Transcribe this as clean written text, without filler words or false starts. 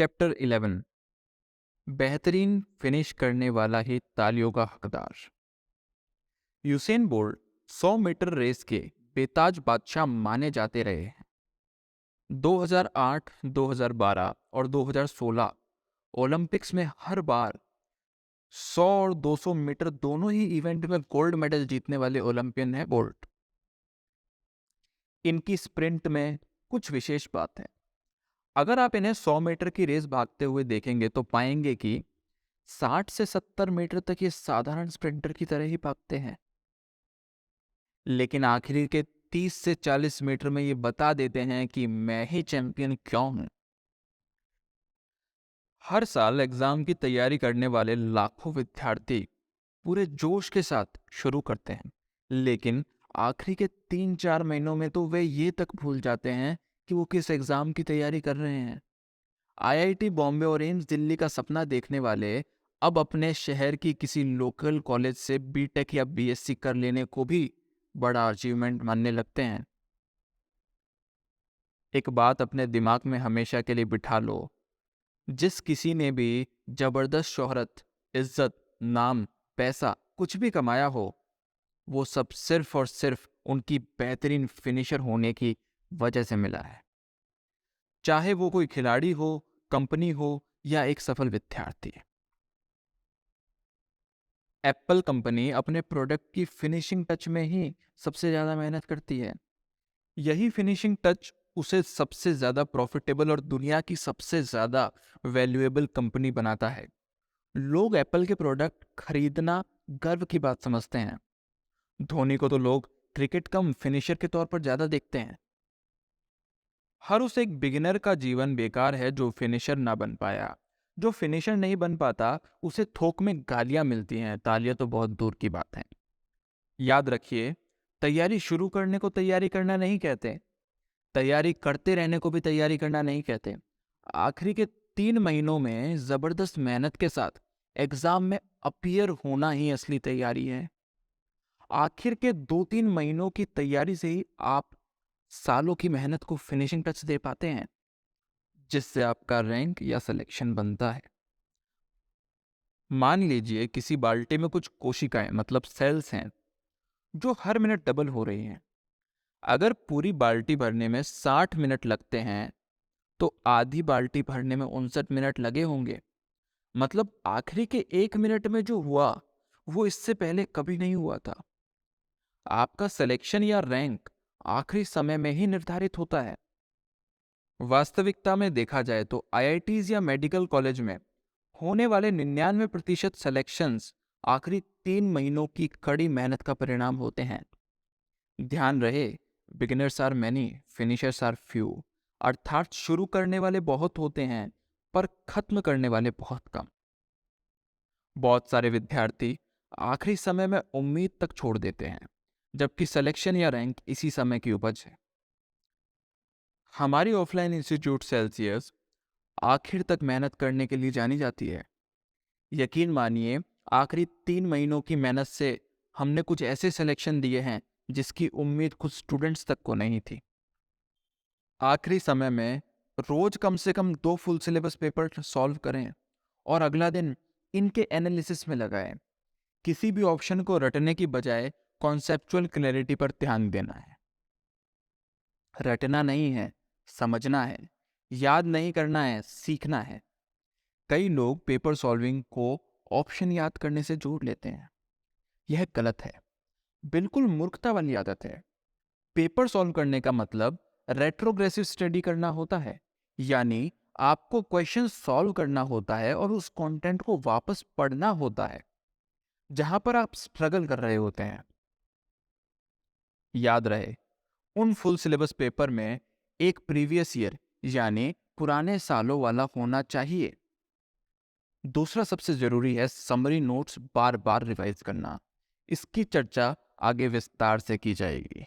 Chapter 11 बेहतरीन finish करने वाला ही तालियों का हकदार। यूसेन बोल्ट 100 मीटर रेस के बेताज बादशाह माने जाते रहे हैं। 2008, 2012 और 2016 ओलंपिक्स में हर बार 100 और 200 मीटर दोनों ही इवेंट में गोल्ड मेडल जीतने वाले ओलंपियन है बोल्ट। इनकी स्प्रिंट में कुछ विशेष बात है। अगर आप इन्हें 100 मीटर की रेस भागते हुए देखेंगे तो पाएंगे कि 60 से 70 मीटर तक ये साधारण स्प्रिंटर की तरह ही भागते हैं, लेकिन आखिरी के 30 से 40 मीटर में ये बता देते हैं कि मैं ही चैंपियन क्यों हूं। हर साल एग्जाम की तैयारी करने वाले लाखों विद्यार्थी पूरे जोश के साथ शुरू करते हैं, लेकिन आखिरी के 3-4 महीनों में तो वे ये तक भूल जाते हैं कि वो किस एग्जाम की तैयारी कर रहे हैं। आईआईटी बॉम्बे और एम्स दिल्ली का सपना देखने वाले अब अपने शहर की किसी लोकल कॉलेज से बीटेक या बीएससी कर लेने को भी बड़ा अचीवमेंट मानने लगते हैं। एक बात अपने दिमाग में हमेशा के लिए बिठा लो, जिस किसी ने भी जबरदस्त शोहरत, इज्जत, नाम, पैसा कुछ भी कमाया हो, वो सब सिर्फ और सिर्फ उनकी बेहतरीन फिनिशर होने की वजह से मिला है। चाहे वो कोई खिलाड़ी हो, कंपनी हो या एक सफल विद्यार्थी। एप्पल कंपनी अपने प्रोडक्ट की फिनिशिंग टच में ही सबसे ज़्यादा मेहनत करती है। यही फिनिशिंग टच उसे सबसे ज़्यादा प्रॉफिटेबल और दुनिया की सबसे ज़्यादा वैल्यूएबल कंपनी बनाता है। लोग एप्पल के प्रोडक्ट खरीदना गर्व की बात समझते हैं। धोनी को तो लोग क्रिकेट कम फिनिशर के तौर पर ज़्यादा देखते हैं। हर उस एक बिगिनर का जीवन बेकार है जो फिनिशर ना बन पाया। जो फिनिशर नहीं बन पाता उसे थोक में गालियां मिलती हैं, तालियां तो बहुत दूर की बात है। याद रखिए, तैयारी शुरू करने को तैयारी करना नहीं कहते, तैयारी करते रहने को भी तैयारी करना नहीं कहते। आखिरी के 3 महीनों में जबरदस्त मेहनत के साथ एग्जाम में अपीयर होना ही असली तैयारी है। आखिर के 2-3 महीनों की तैयारी से ही आप सालों की मेहनत को फिनिशिंग टच दे पाते हैं, जिससे आपका रैंक या सिलेक्शन बनता है। मान लीजिए किसी बाल्टी में कुछ कोशिकाएं मतलब सेल्स हैं जो हर मिनट डबल हो रही हैं। अगर पूरी बाल्टी भरने में 60 मिनट लगते हैं तो आधी बाल्टी भरने में 59 मिनट लगे होंगे। मतलब आखिरी के 1 मिनट में जो हुआ वो इससे पहले कभी नहीं हुआ था। आपका सिलेक्शन या रैंक आखिरी समय में ही निर्धारित होता है। वास्तविकता में देखा जाए तो आईआईटीज या मेडिकल कॉलेज में होने वाले 99% सिलेक्शंस आखिरी 3 महीनों की कड़ी मेहनत का परिणाम होते हैं। ध्यान रहे, beginners are many, finishers are few. अर्थात शुरू करने वाले बहुत होते हैं पर खत्म करने वाले बहुत कम। बहुत सारे विद्यार्थी आखिरी समय में उम्मीद तक छोड़ देते हैं, जबकि सिलेक्शन या रैंक इसी समय की उपज है। हमारी ऑफलाइन इंस्टीट्यूट सेल्सियस आखिर तक मेहनत करने के लिए जानी जाती है। यकीन मानिए, आखिरी 3 महीनों की मेहनत से हमने कुछ ऐसे सिलेक्शन दिए हैं जिसकी उम्मीद कुछ स्टूडेंट्स तक को नहीं थी। आखिरी समय में रोज कम से कम 2 फुल सिलेबस पेपर सॉल्व करें और अगला दिन इनके एनालिसिस में लगाएं। किसी भी ऑप्शन को रटने की बजाय कॉन्सेप्चुअल क्लैरिटी पर ध्यान देना है। रटना नहीं है, समझना है। याद नहीं करना है, सीखना है। कई लोग पेपर सॉल्विंग को ऑप्शन याद करने से जोड़ लेते हैं। यह गलत है, बिल्कुल मूर्खता वाली आदत है। पेपर सॉल्व करने का मतलब रेट्रोग्रेसिव स्टडी करना होता है, यानी आपको क्वेश्चन सॉल्व करना होता है और उस कंटेंट को वापस पढ़ना होता है जहां पर आप स्ट्रगल कर रहे होते हैं। याद रहे, उन फुल सिलेबस पेपर में एक प्रीवियस ईयर यानी पुराने सालों वाला होना चाहिए। दूसरा सबसे जरूरी है समरी नोट्स बार बार रिवाइज करना। इसकी चर्चा आगे विस्तार से की जाएगी।